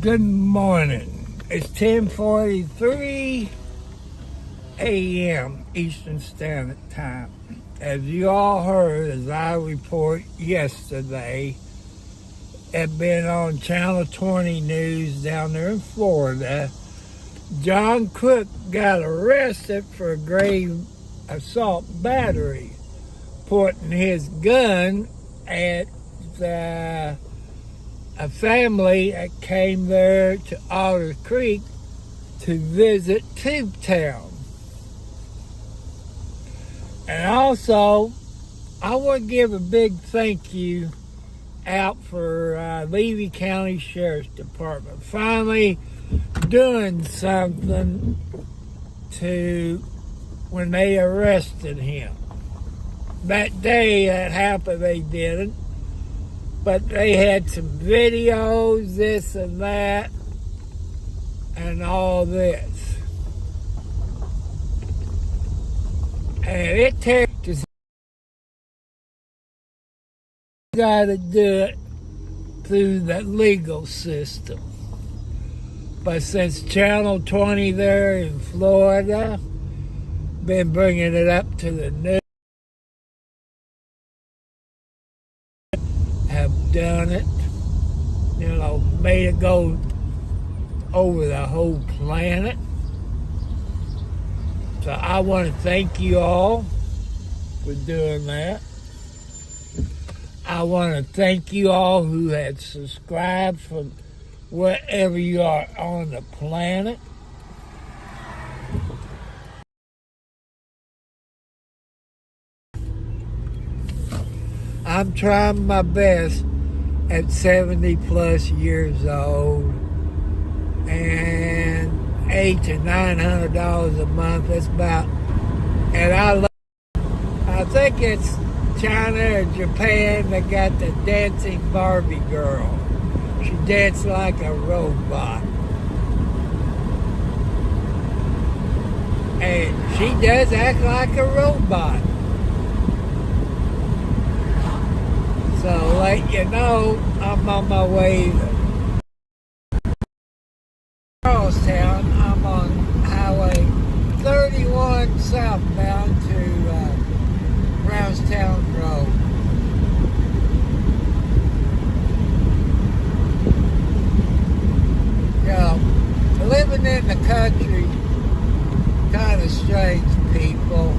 Good morning. It's 10:43 a.m. Eastern Standard Time. As you all heard, as I report yesterday, had been on Channel 20 News down there in Florida. John Cook got arrested for a grave assault battery, pointing his gun at a family that came there to Otter Creek to visit Tubetown. And also, I want to give a big thank you out for Levy County Sheriff's Department finally doing something to when they arrested him. That day that happened, they didn't. But they had some videos, this and that, and all this. And it takes, you gotta do it through the legal system. But since Channel 20 there in Florida, been bringing it up to the news, have done it, made it go over the whole planet. So I want to thank you all for doing that. I want to thank you all who had subscribed from wherever you are on the planet. I'm trying my best at 70 plus years old and $800 to $900 a month. That's about, and I think it's China or Japan that got the dancing Barbie girl. She danced like a robot. And she does act like a robot. So, let you know, I'm on my way to Charlestown. I'm on Highway 31 southbound to Brownstown Road. Living in the country, kind of strange people.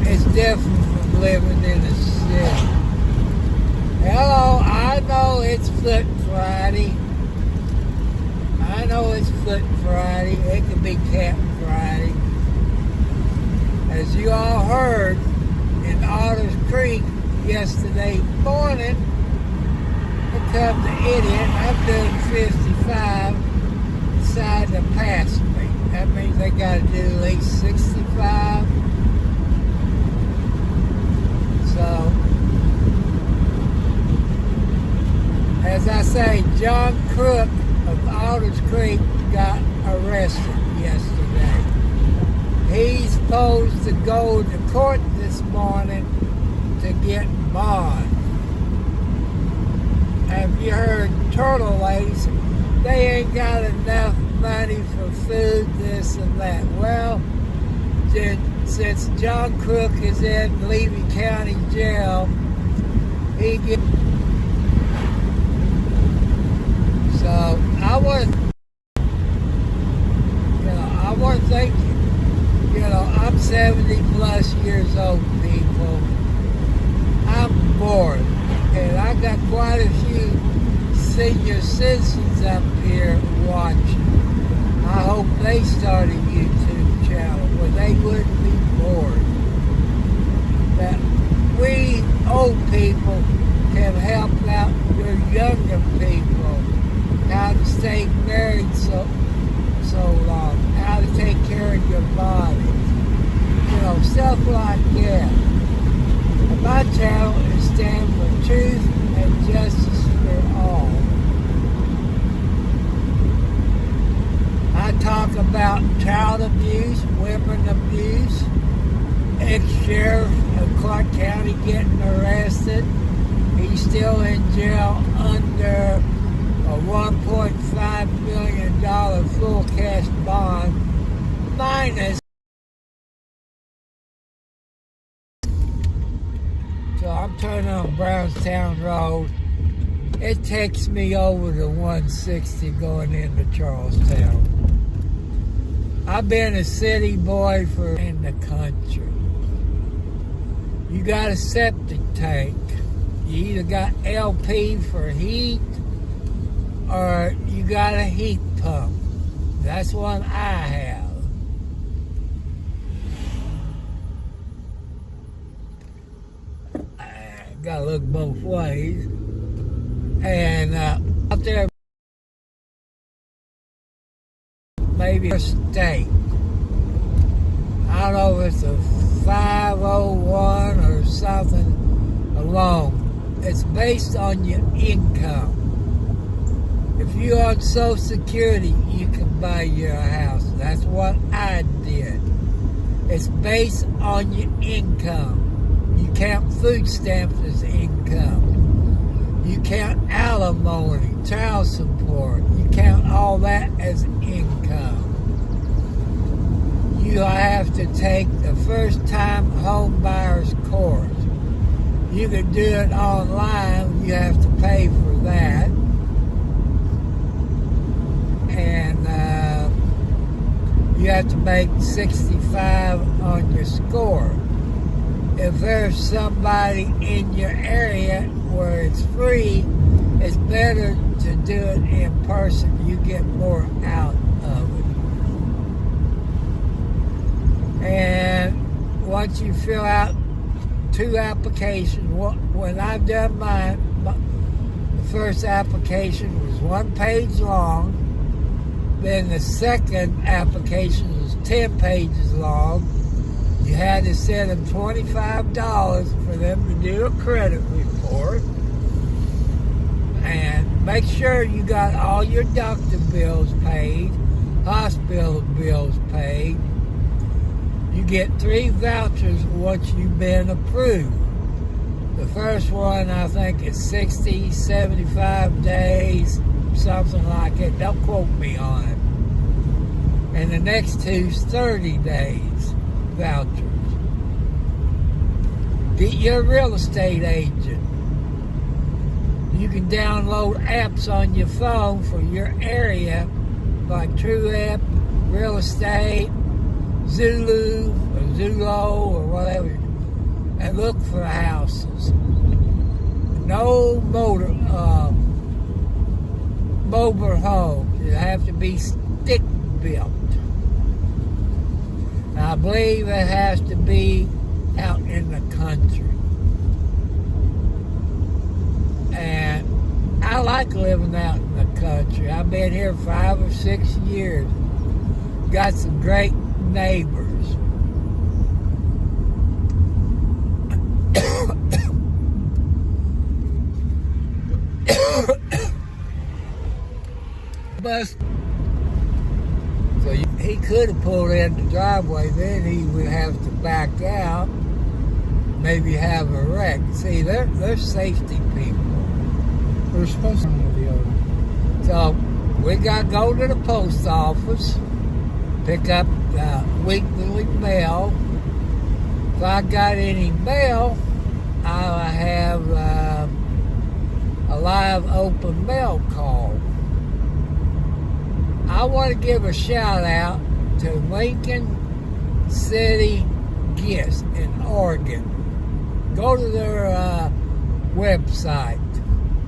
It's different from living in a city. Hello, I know it's Foot Friday. It can be Cat Friday. As you all heard, in Otter Creek yesterday morning, here comes the idiot. I'm doing 55, decided to pass me. That means they got to do at least 65. So, as I say, John Cook of Otter Creek got arrested yesterday. He's supposed to go to court this morning to get bond. Have you heard Turtle Ladies? They ain't got enough money for food, this and that. Well, since John Cook is in Levy County Jail, he gets. So I want to thank you. I'm 70 plus years old, people. I'm bored, and I got quite a few senior citizens up here watching. I hope they start a YouTube channel where they wouldn't be bored. That we old people can help out your younger people how to stay married so long, how to take care of your body, stuff like that. And my channel is stand for truth and justice for all. I talk about child abuse, weapon abuse, ex-sheriff of Clark County getting arrested, He's still in jail under a $1.5 million full cash bond minus. So I'm turning on Brownstown Road. It takes me over to 160 going into Charlestown. I've been a city boy for in the country. You got a septic tank. You either got LP for heat or you got a heat pump. That's what I have. Gotta look both ways. And out there, maybe a state. I don't know if it's a 501 or something alone. It's based on your income. If you're on Social Security, you can buy your house. That's what I did. It's based on your income. You count food stamps as income. You count alimony, child support. You count all that as income. You have to take the first time home buyer's course. You can do it online. You have to pay for that. And you have to make 65 on your score. If there's somebody in your area where it's free, it's better to do it in person. You get more out of it. And once you fill out 2 applications, when I've done mine, the first application was 1 page long. Then the second application was 10 pages long. You had to send them $25 for them to do a credit report. And make sure you got all your doctor bills paid, hospital bills paid. You get 3 vouchers once you've been approved. The first one, I think, is 60, 75 days, something like it. Don't quote me on it. And the next 2's 30 days vouchers. Get your real estate agent. You can download apps on your phone for your area, like TrueApp, Real Estate, Zulu, or Zulo, or whatever, and look for houses. No mobile homes. They have to be stick built. I believe it has to be out in the country. And I like living out in the country. I've been here 5 or 6 years. Got some great neighbors. Bus. So he could have pulled in the driveway, then he would have to back out, maybe have a wreck. See, they're safety people. They're supposed to be the other. So we got to go to the post office, pick up the weekly mail. If I got any mail, I'll have a live open mail call. I want to give a shout out to Lincoln City Gifts in Oregon. Go to their website.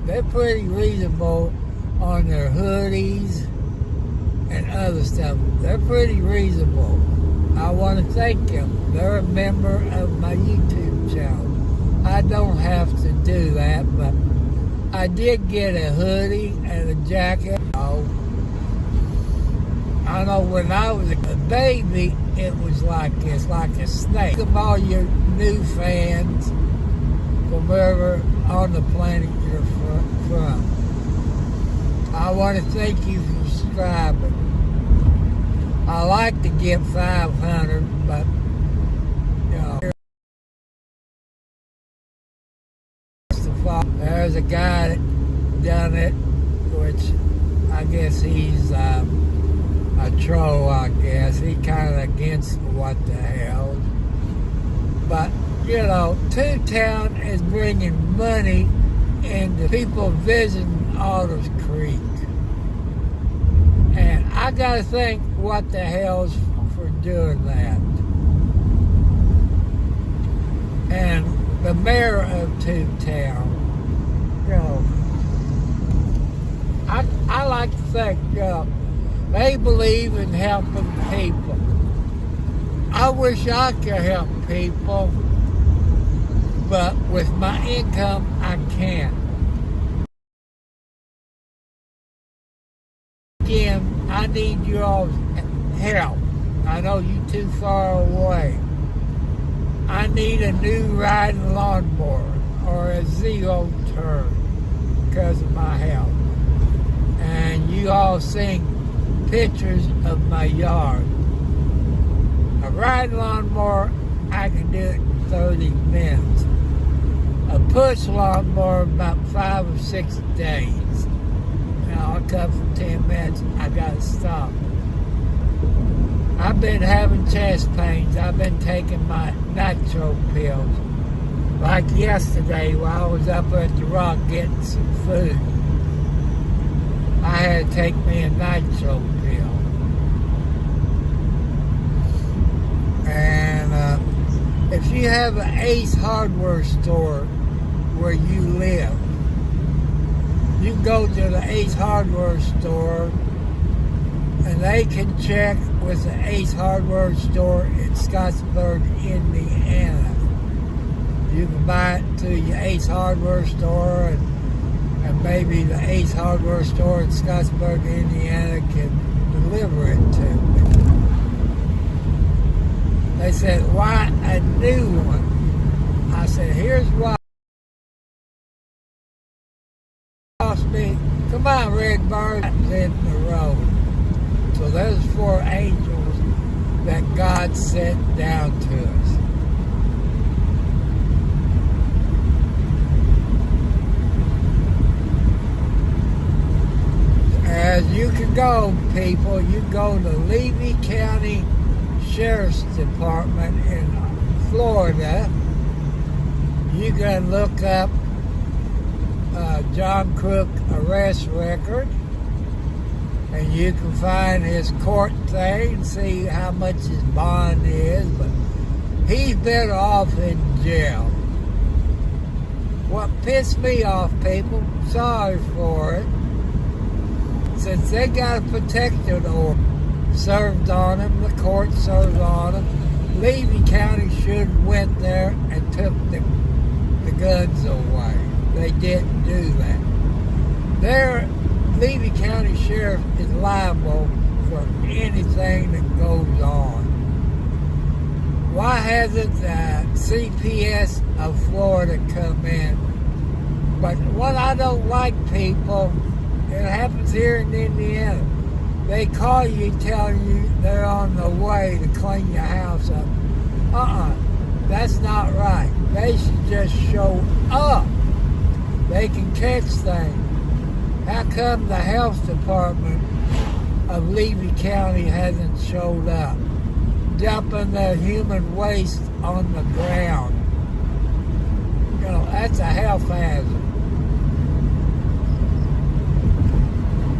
They're pretty reasonable on their hoodies and other stuff. They're pretty reasonable. I want to thank them. They're a member of my YouTube channel. I don't have to do that, but I did get a hoodie and a jacket. I know when I was a baby, it was like this, like a snake. Think of all your new fans from wherever on the planet you're from. I want to thank you for subscribing. I like to get 500, but you know, There's a guy that done it, which I guess he's a troll, I guess. He kind of against what the hell. But, you know, Toontown is bringing money into people visiting Otters Creek. And I got to think, what the hell's for doing that? And the mayor of Toontown, you know, I like to think they believe in helping people. I wish I could help people, but with my income, I can't. Again, I need your all's help. I know you're too far away. I need a new riding lawnmower or a zero turn because of my health. And you all seen pictures of my yard. A riding lawnmower, I can do it in 30 minutes. A push lawnmower, about 5 or 6 days. Now, I'll cut for 10 minutes, I gotta stop. I've been having chest pains. I've been taking my nitro pills. Like yesterday while I was up at the Rock getting some food. I had to take me a nitro pill. And if you have an Ace Hardware store where you live, you can go to the Ace Hardware store and they can check with the Ace Hardware store in Scottsburg, Indiana. You can buy it to your Ace Hardware store, and maybe the Ace Hardware store in Scottsburg, Indiana can deliver it to me. They said, why a new one? I said, here's why. Me, come on, Red Bird, in the road. So there's 4 angels that God sent down to us. As you can go, people, you go to Levy County Sheriff's Department in Florida. You can look up John Crook arrest record, and you can find his court thing and see how much his bond is, but he's better off in jail. What pissed me off, people, sorry for it, since they got a protective order served on him, the court served on him, Levy County should have went there and took the guns away. They didn't do that. Their Levy County Sheriff is liable for anything that goes on. Why hasn't the CPS of Florida come in? But what I don't like, people, it happens here in Indiana. They call you telling you they're on the way to clean your house up. That's not right. They should just show up. They can catch things. How come the health department of Levy County hasn't showed up? Dumping their human waste on the ground. You know, that's a health hazard.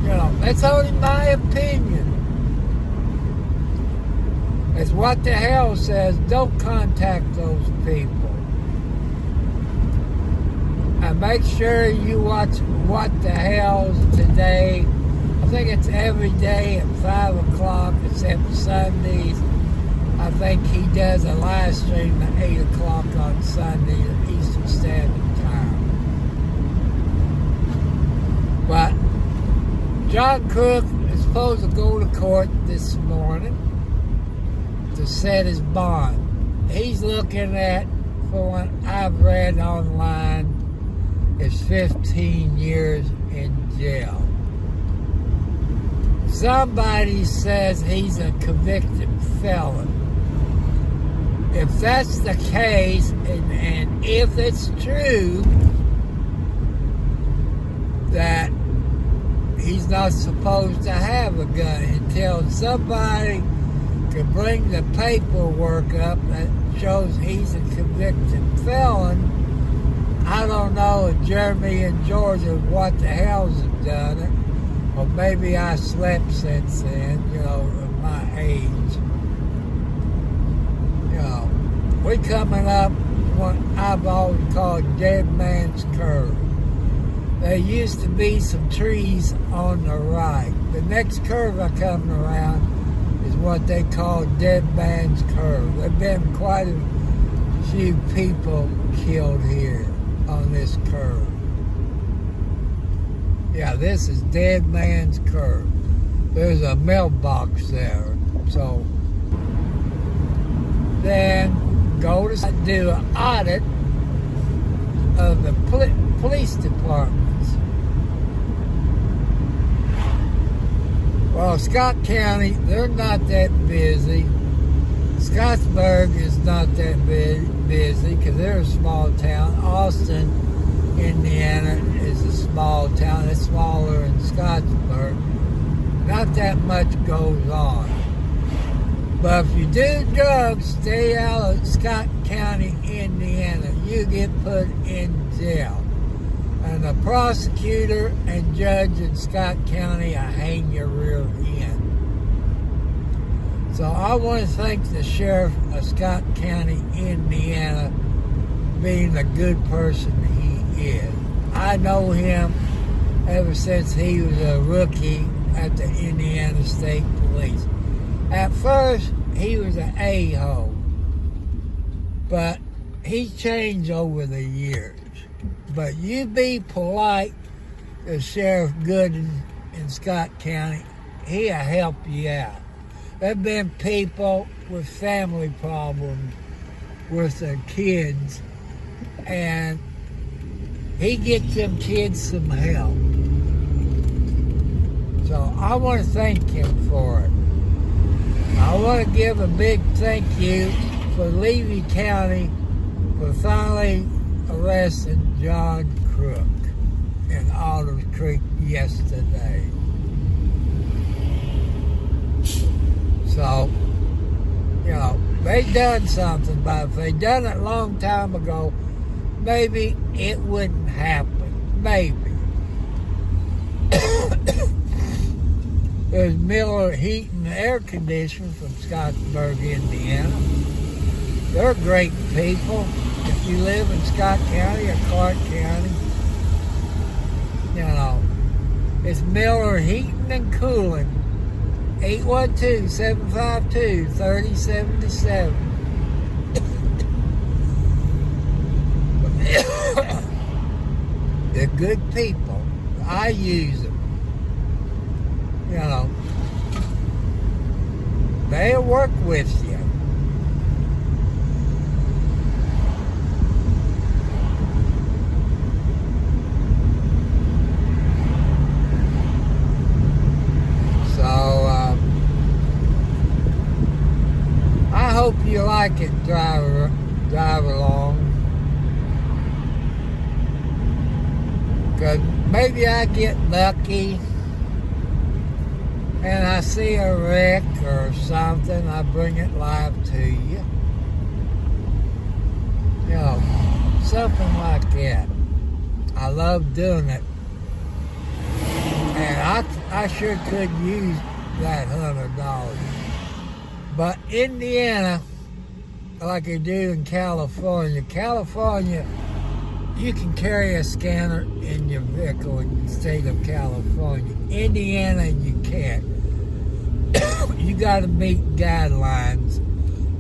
You know, that's only my opinion. It's what the hell says. Don't contact those people. And make sure you watch What the Hell's today. I think it's every day at 5 o'clock except Sundays. I think he does a live stream at 8 o'clock on Sunday at Eastern Standard Time. But John Crook is supposed to go to court this morning to set his bond. He's looking at, for what I've read online, is 15 years in jail. Somebody says he's a convicted felon. If that's the case, and if it's true, that he's not supposed to have a gun until somebody can bring the paperwork up that shows he's a convicted felon. I don't know if Jeremy and Georgia what the hell's done it. Or maybe I slept since then, at my age. We coming up what I've always called Dead Man's Curve. There used to be some trees on the right. The next curve I come around is what they call Dead Man's Curve. There have been quite a few people killed here on this curve. Yeah, this is Dead Man's Curve. There's a mailbox there. So then go to do an audit of the police departments. Well, Scott County, they're not that busy. Scottsburg is not that busy because they're a small town. Austin, Indiana is a small town. It's smaller than Scottsburg. Not that much goes on. But if you do drugs, stay out of Scott County, Indiana. You get put in jail. And the prosecutor and judge in Scott County will hang your rear end. So I want to thank the sheriff of Scott County, Indiana, being the good person he is. I know him ever since he was a rookie at the Indiana State Police. At first, he was an a-hole, but he changed over the years. But you be polite to Sheriff Gooden in Scott County, he'll help you out. There have been people with family problems with their kids, and he gets them kids some help. So I want to thank him for it. I want to give a big thank you for Levy County for finally arresting John Crook in Alders Creek yesterday. So, they done something, but if they done it a long time ago, maybe it wouldn't happen. Maybe. There's Miller Heat and Air Conditioning from Scottsburg, Indiana. They're great people. If you live in Scott County or Clark County, it's Miller Heating and Cooling. 812-752-3077. They're good people. I use them. They'll work with you. So, I hope you like it, drive along. Because maybe I get lucky and I see a wreck or something, I bring it live to you. Something like that. I love doing it. And I sure could use that $100. But Indiana, like they do in California, you can carry a scanner in your vehicle in the state of California. Indiana, you can't. You got to meet guidelines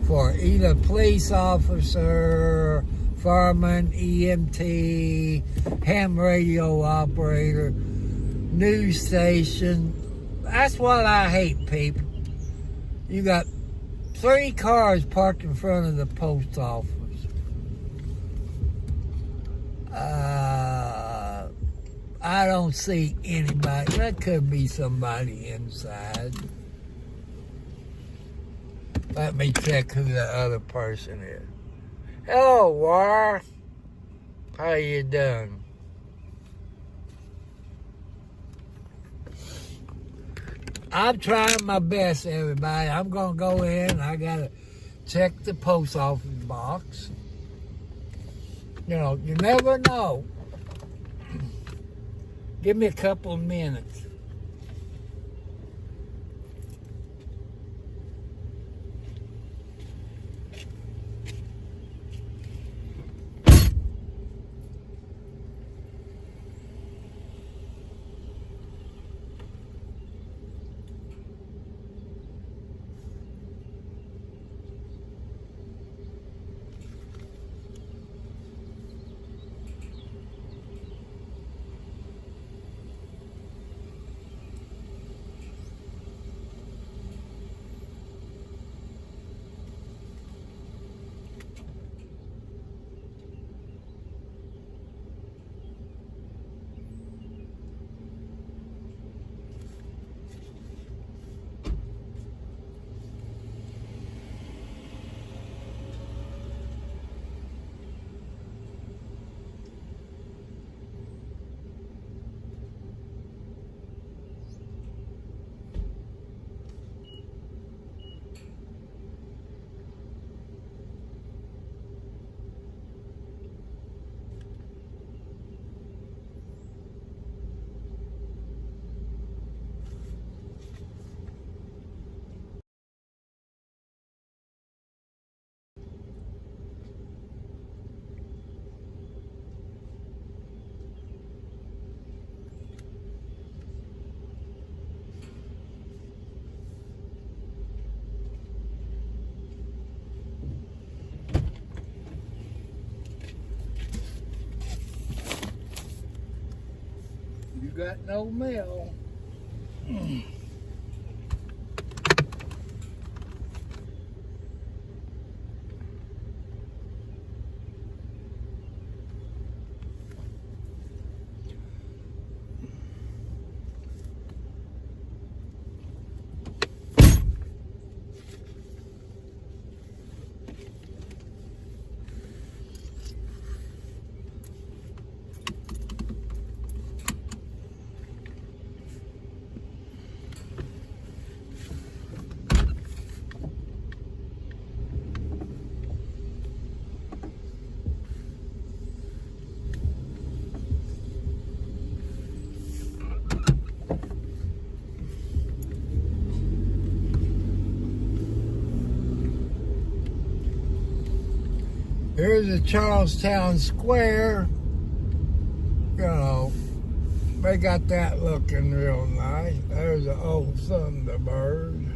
for either police officer, fireman, EMT, ham radio operator, news station. That's what I hate, people. You got 3 cars parked in front of the post office. I don't see anybody. That could be somebody inside. Let me check who the other person is. Hello, War. How you doing? I'm trying my best, everybody. I'm going to go in. I got to check the post office box. You know, you never know. Give me a couple of minutes. You got no mail. Here's the Charlestown Square. You know, they got that looking real nice. There's the old Thunderbird.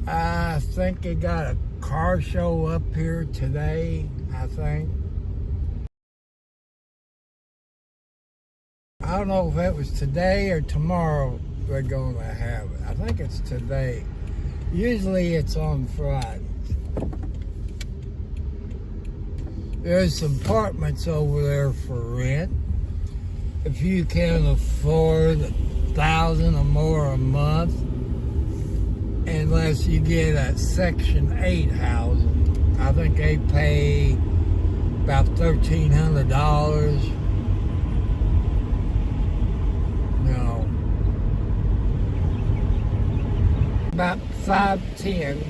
I think they got a car show up here today, I think. I don't know if that was today or tomorrow they're going to have it. I think it's today. Usually it's on Fridays. There's some apartments over there for rent. If you can afford $1,000 or more a month, unless you get a Section 8 housing. I think they pay about $1,300. No. About $510.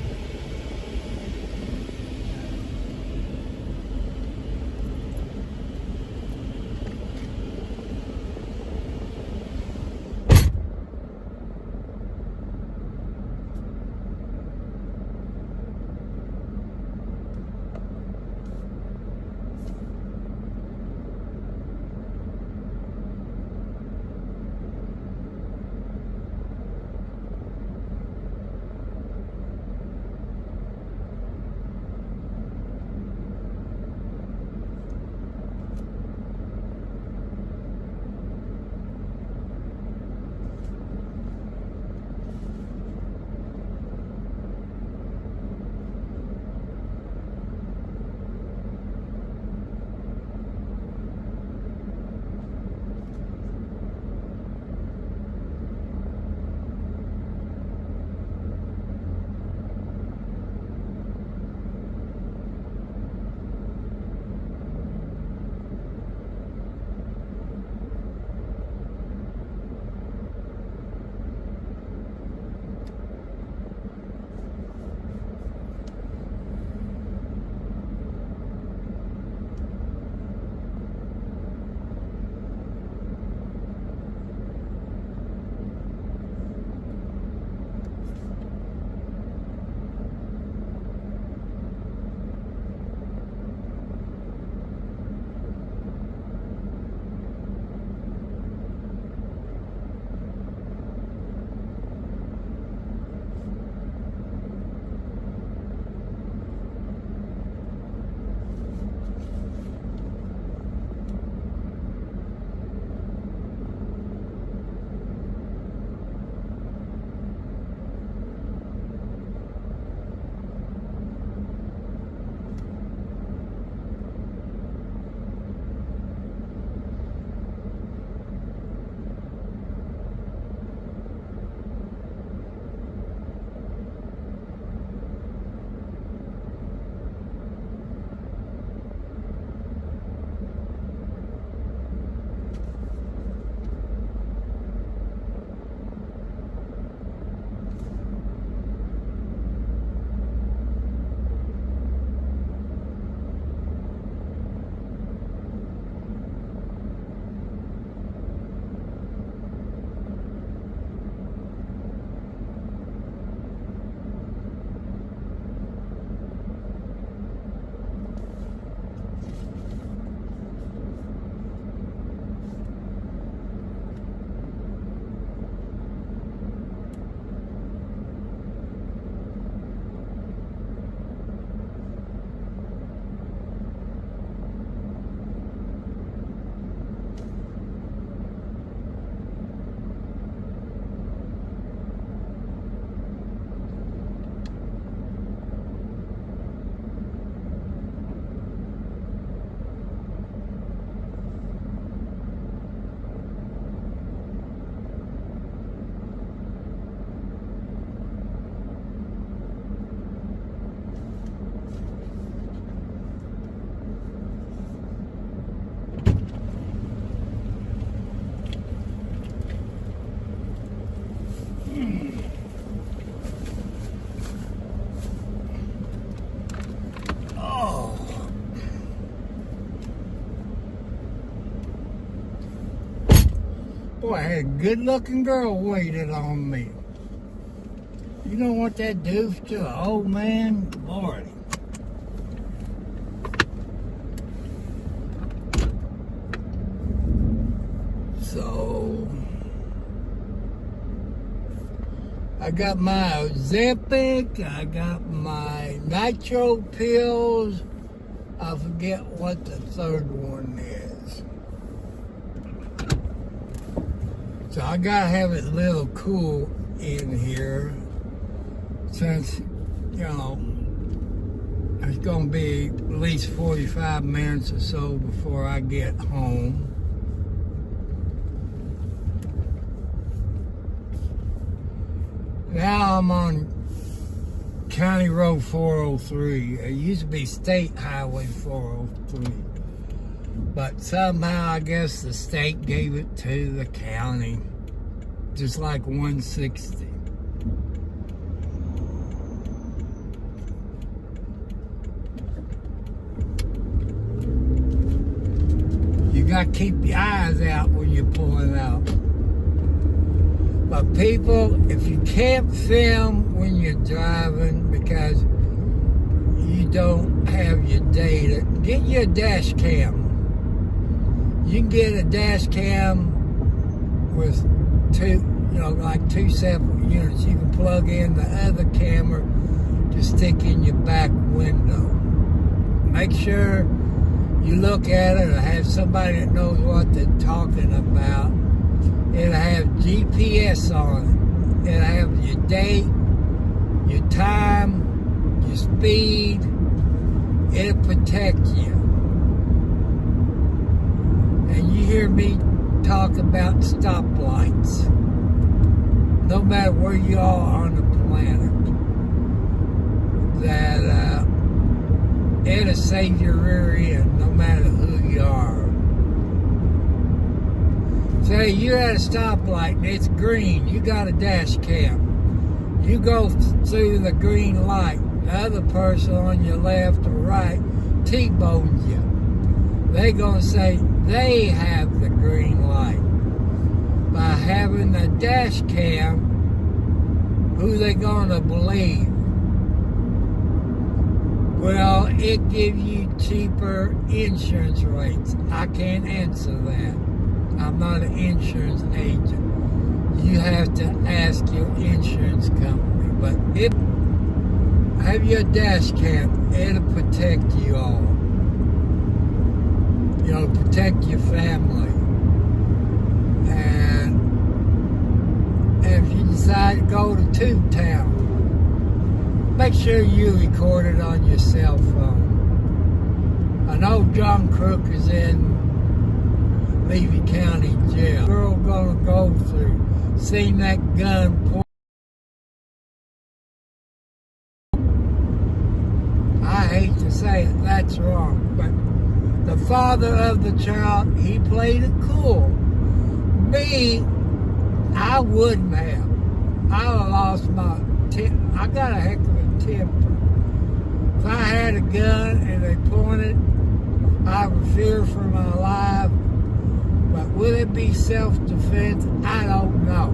good-looking girl waited on me. You know what that does to an old man? Lordy. So, I got my Ozempic, I got my nitro pills. I forget what the third one is. So I gotta have it a little cool in here since, you know, it's gonna be at least 45 minutes or so before I get home. Now I'm on County Road 403. It used to be State Highway 403. But somehow I guess the state gave it to the county. Just like 160. You gotta keep your eyes out when you're pulling out. But people, if you can't film when you're driving because you don't have your data, get your dash cam. You can get a dash cam with two separate units. You can plug in the other camera to stick in your back window. Make sure you look at it or have somebody that knows what they're talking about. It'll have GPS on it. It'll have your date, your time, your speed. It'll protect you. And you hear me talk about stoplights. No matter where you are on the planet, that it'll save your rear end no matter who you are. Say you're at a stoplight and it's green, you got a dash cam. You go through the green light, the other person on your left or right T-bones you. They're going to say they have the green light. By having the dash cam, who they going to believe? Well, it gives you cheaper insurance rates. I can't answer that. I'm not an insurance agent. You have to ask your insurance company. But have your dash cam, it'll protect you all. You know, protect your family. And if you decide to go to Tubetown, make sure you record it on your cell phone. I know John Crook is in Levy County Jail. Girl gonna go through, seen that gun point. I hate to say it, that's wrong, but the father of the child, he played it cool. Me, I wouldn't have. I would have lost my temper. I got a heck of a temper. If I had a gun and they pointed, I would fear for my life. But will it be self-defense? I don't know.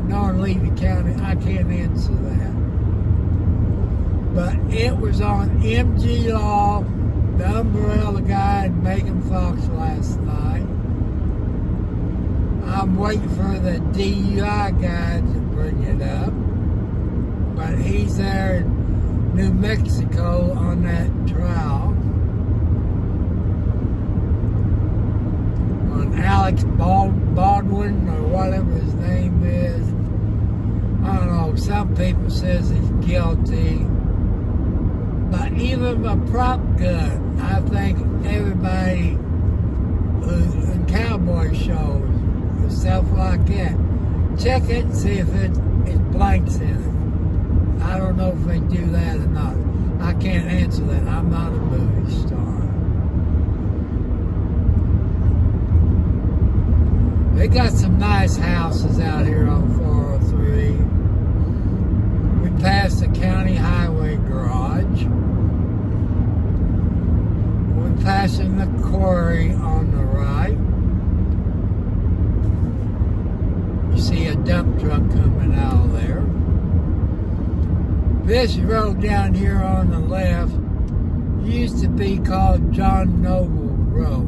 Knowing Levy County, I can't answer that. But it was on MG Law, the umbrella guy, and Megan Fox last night. I'm waiting for the DUI guy to bring it up. But he's there in New Mexico on that trial. Alex Baldwin or whatever his name is. I don't know, some people says he's guilty. But even a prop gun, I think everybody who's in cowboy shows and stuff like that, check it and see if it blanks in it. I don't know if they do that or not. I can't answer that. I'm not a movie star. They got some nice houses out here on 403. We passed the county highway garage. We're passing the quarry on the right. This road down here on the left used to be called John Noble Road.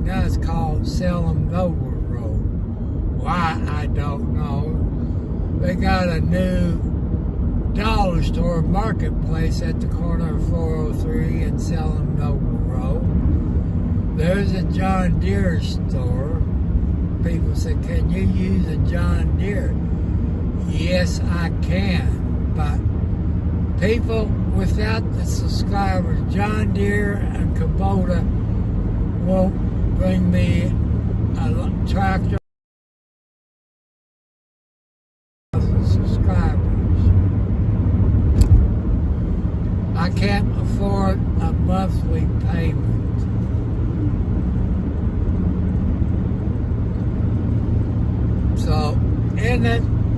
Now it's called Salem Noble Road. Why, I don't know. They got a new dollar store marketplace at the corner of 403 and Salem Noble Road. There's a John Deere store. People say, can you use a John Deere? Yes, I can, but people without the subscribers, John Deere and Kubota won't bring me a tractor. Subscribers. I can't afford a monthly payment. So,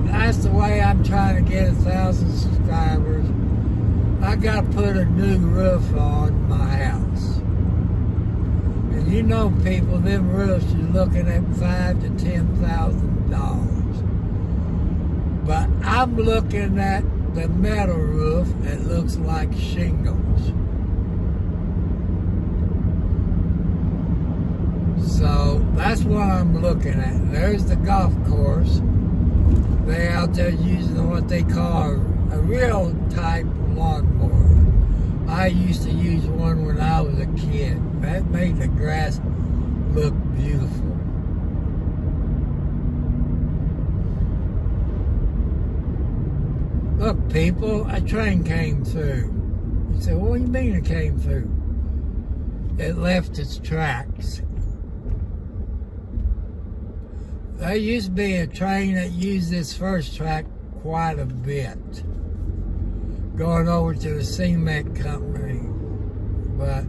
that's the way I'm trying to get 1,000 subscribers. I got to put a new roof on my house. And you know, people, them roofs you're looking at $5,000 to $10,000. But I'm looking at the metal roof that looks like shingles. So that's what I'm looking at. There's the golf course. They're out there using what they call a real type lawnmower. I used to use one when I was a kid. That made the grass look beautiful. Look, people, a train came through. You say, what do you mean it came through? It left its tracks. There used to be a train that used this first track quite a bit, going over to the cement company. But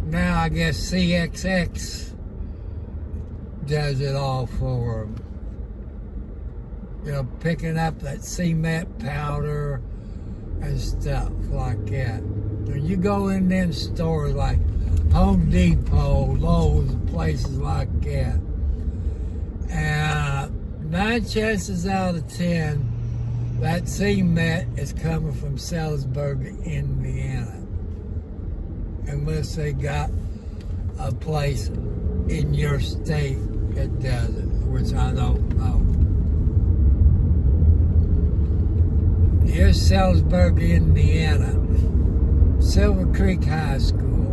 now I guess CXX does it all for them. You know, picking up that cement powder and stuff like that. When you go in them stores like Home Depot, Lowe's, places like that, and 9 chances out of 10, that cement is coming from Salisbury, Indiana. Unless they got a place in your state that does it, which I don't know. Here's Salisbury, Indiana. Silver Creek High School.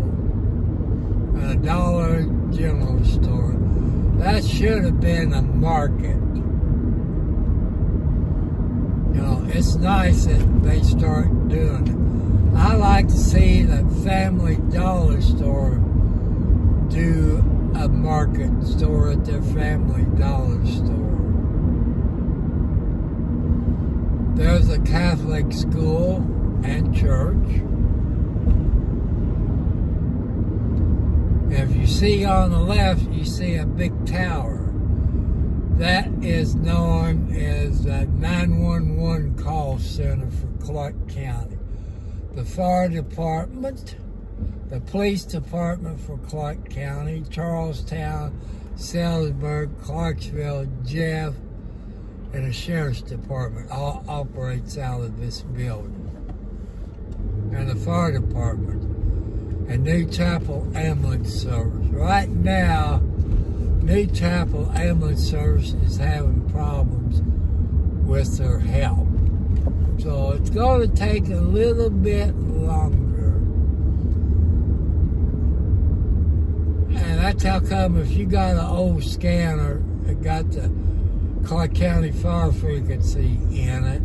And a Dollar General Store. That should have been a market. You know, it's nice that they start doing it. I like to see the Family Dollar Store do a market store at their Family Dollar Store. There's a Catholic school and church. If you see on the left, you see a big tower. That is known as the 911 call center for Clark County. The fire department, the police department for Clark County, Charlestown, Salisbury, Clarksville, Jeff, and the sheriff's department all operates out of this building. And the fire department and New Chapel Ambulance Service. Right now, New Chapel Ambulance Service is having problems with their help. So it's going to take a little bit longer. And that's how come if you got an old scanner that got the Clark County fire frequency in it,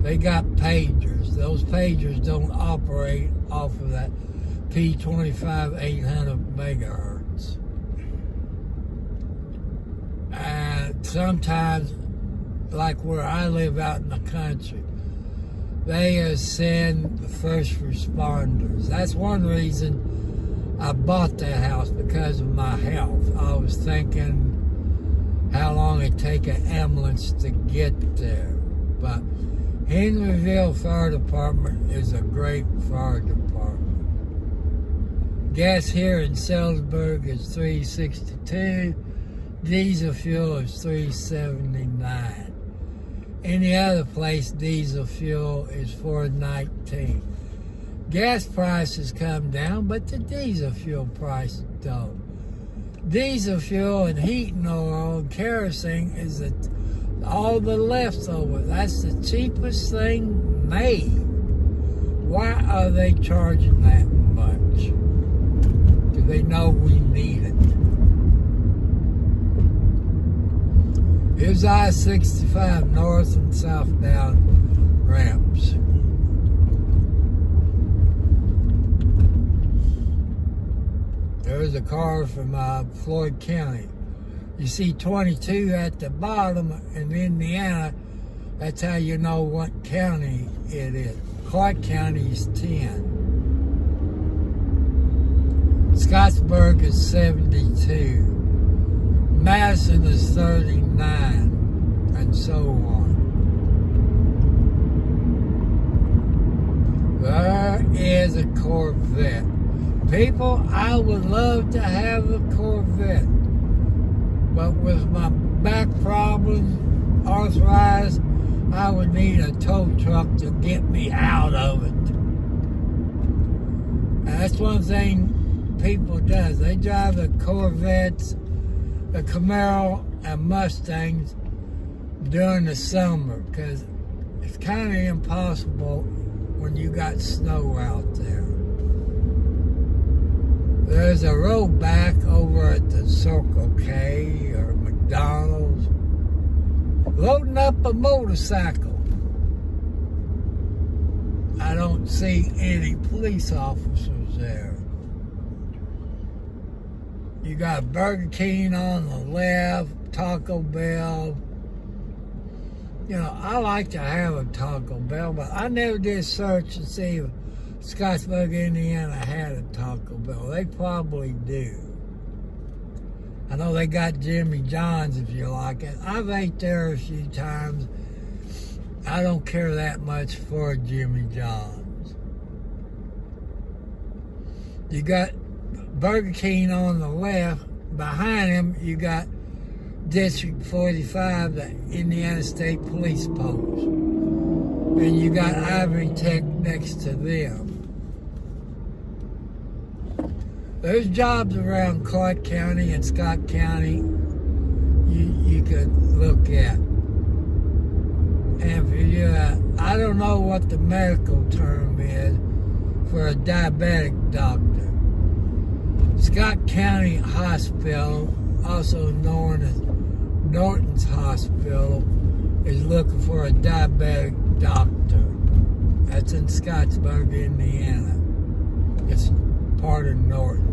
they got pagers. Those pagers don't operate off of that P25 800 megahertz. And sometimes, like where I live out in the country, they send the first responders. That's one reason I bought that house, because of my health. I was thinking how long it'd take an ambulance to get there. But Henryville Fire Department is a great fire department. Gas here in Salisbury is $3.62. Diesel fuel is $3.79. Any other place, diesel fuel is $4.19. Gas prices come down, but the diesel fuel price don't. Diesel fuel and heating oil and kerosene is all the leftover. That's the cheapest thing made. Why are they charging that much? Do they know we need it? Here's I-65 north and southbound ramps. There's a car from Floyd County. You see 22 at the bottom in Indiana. That's how you know what county it is. Clark County is 10. Scottsburg is 72. Madison is 39, and so on. There is a Corvette. People, I would love to have a Corvette, but with my back problems, arthritis, I would need a tow truck to get me out of it. And that's one thing people does. They drive the Corvettes, the Camaro, and Mustangs during the summer because it's kind of impossible when you got snow out there. There's a road back over at the Circle K or McDonald's, loading up a motorcycle. I don't see any police officers there. You got Burger King on the left, Taco Bell. You know, I like to have a Taco Bell, but I never did search to see if Scottsburg, Indiana had a Taco Bell. They probably do. I know they got Jimmy John's if you like it. I've ate there a few times. I don't care that much for Jimmy John's. You got Burger King on the left. Behind him, you got District 45, the Indiana State Police Post. And you got Ivory Tech next to them. There's jobs around Clark County and Scott County you could look at. And for you, I don't know what the medical term is for a diabetic doctor. Scott County Hospital, also known as Norton's Hospital, is looking for a diabetic doctor. That's in Scottsburg, Indiana. It's part of Norton's.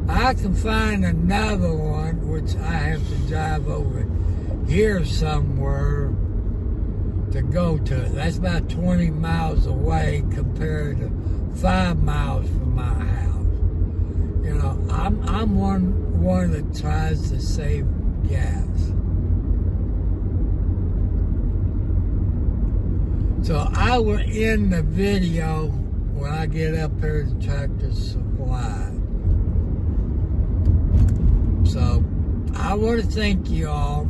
I can find another one, which I have to drive over here somewhere to go to it. That's about 20 miles away compared to 5 miles from my house. You know, I'm one that tries to save gas. So I will end the video when I get up here to Tractor Supply. So I want to thank you all.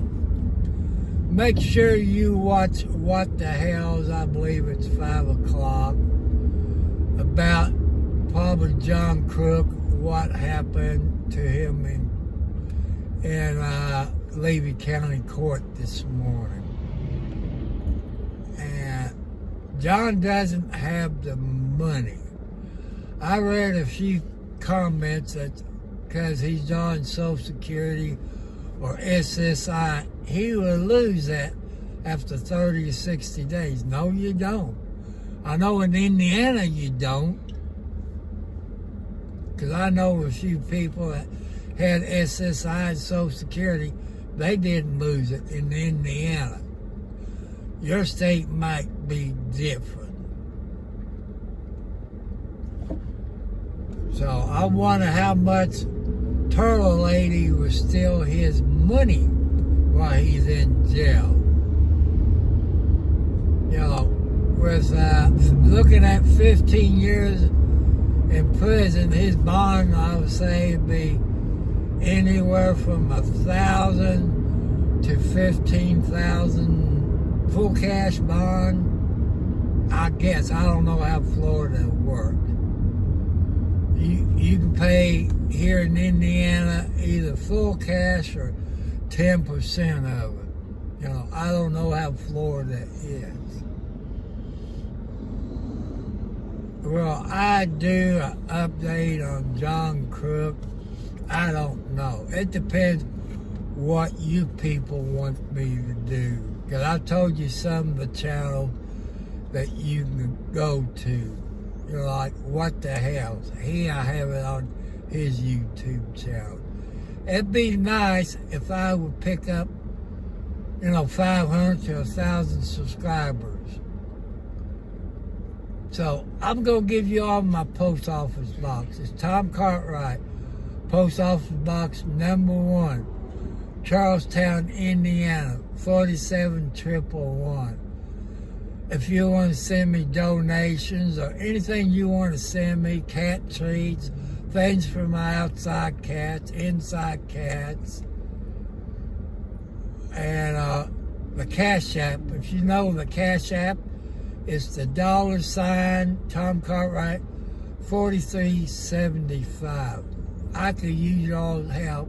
Make sure you watch What the Hells, I believe it's 5 o'clock, about probably John Crook, what happened to him in Levy County Court this morning. And John doesn't have the money. I read a few comments that because he's on Social Security or SSI, he will lose that after 30 or 60 days. No, you don't. I know in Indiana you don't. Because I know a few people that had SSI and Social Security, they didn't lose it in Indiana. Your state might be different. So I wonder how much Turtle Lady will steal his money while he's in jail. You know, with looking at 15 years in prison, his bond, I would say, would be anywhere from $1,000 to $15,000 full cash bond, I guess. I don't know how Florida works. You can pay here in Indiana either full cash or 10% of it. You know, I don't know how Florida is. Well, I do an update on John Crook. I don't know. It depends what you people want me to do. Because I told you some of the channels that you can go to. You're like, what the hell? I have it on his YouTube channel. It'd be nice if I would pick up, 500 to 1,000 subscribers. So I'm going to give you all my post office box. It's Tom Cartwright, Post Office Box number 1, Charlestown, Indiana, 47111. If you want to send me donations or anything you want to send me, cat treats, things for my outside cats, inside cats, and the Cash App. If you know the Cash App, it's the $ Tom Cartwright 4375. I could use y'all's help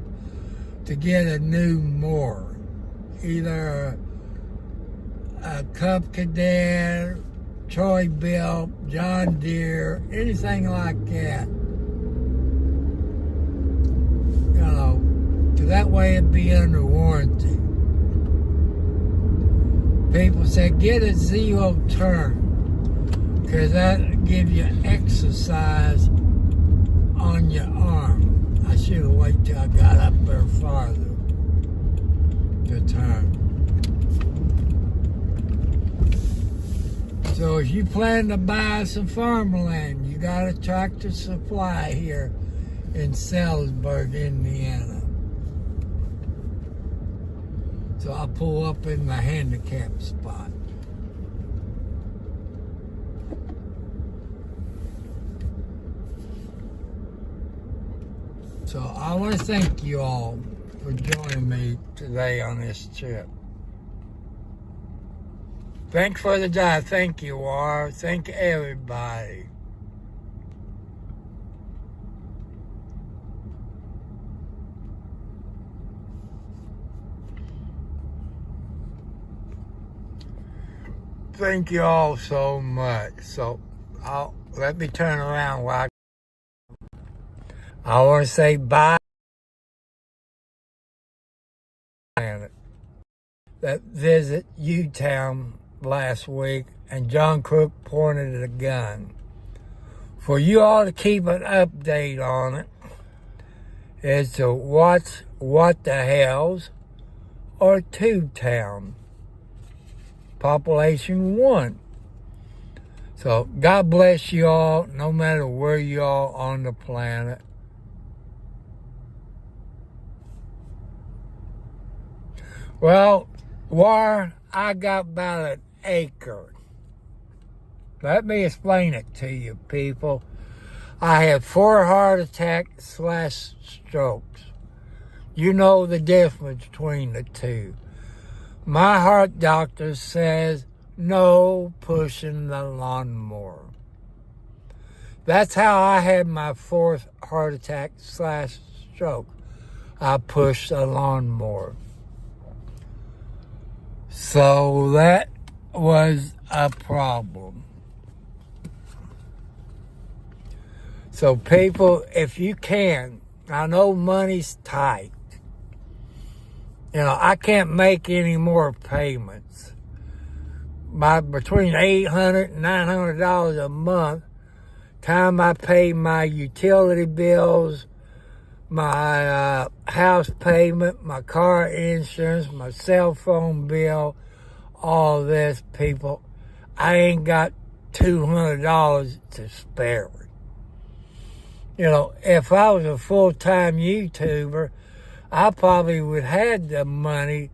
to get a new mower, either a Cub Cadet, Troy Bill, John Deere, anything like that. So that way it'd be under warranty. People say get a 0 turn, because that'll give you exercise on your arm. I should have waited till I got up there farther to turn. So if you plan to buy some farmland, you got a Tractor Supply here in Salisbury, Indiana. So I'll pull up in the handicap spot. So I want to thank you all for joining me today on this trip. Thanks for the drive. Thank you, War. Thank everybody. Thank you all so much. So let me turn around while I want to say bye. That visit Utown last week, and John Crook pointed a gun. For you all to keep an update on it is to watch What the Hells or Town. Population 1. So God bless you all, no matter where you all on the planet. Well, War, I got about an acre. Let me explain it to you, people. I had 4 heart attacks / strokes. You know the difference between the two. My heart doctor says no pushing the lawnmower. That's how I had my 4th heart attack / stroke. I pushed the lawnmower. So that was a problem. So people, if you can, I know money's tight. I can't make any more payments. Between $800 and $900 a month, time I pay my utility bills, my house payment, my car insurance, my cell phone bill, all this, people, I ain't got $200 to spare. If I was a full-time YouTuber, I probably would have the money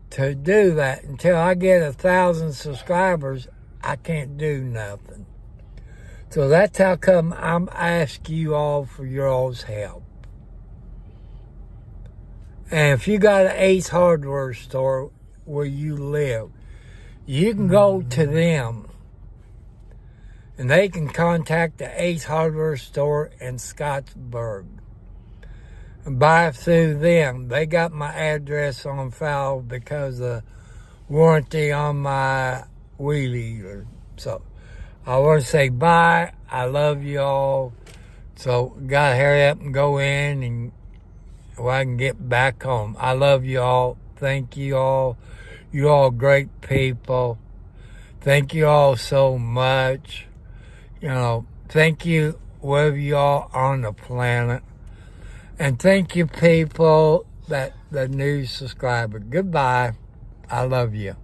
to do that. Until I get 1,000 subscribers, I can't do nothing. So that's how come I'm asking you all for your all's help. And if you got an Ace Hardware store where you live, you can go to them and they can contact the Ace Hardware store in Scottsburg and buy through them. They got my address on file because of warranty on my wheelie. So I want to say bye. I love you all. So gotta hurry up and go in and so I can get back home. I love you all. Thank you all. You all great people. Thank you all so much. You know, thank you wherever you are on the planet. And thank you people that the new subscriber. Goodbye. I love you.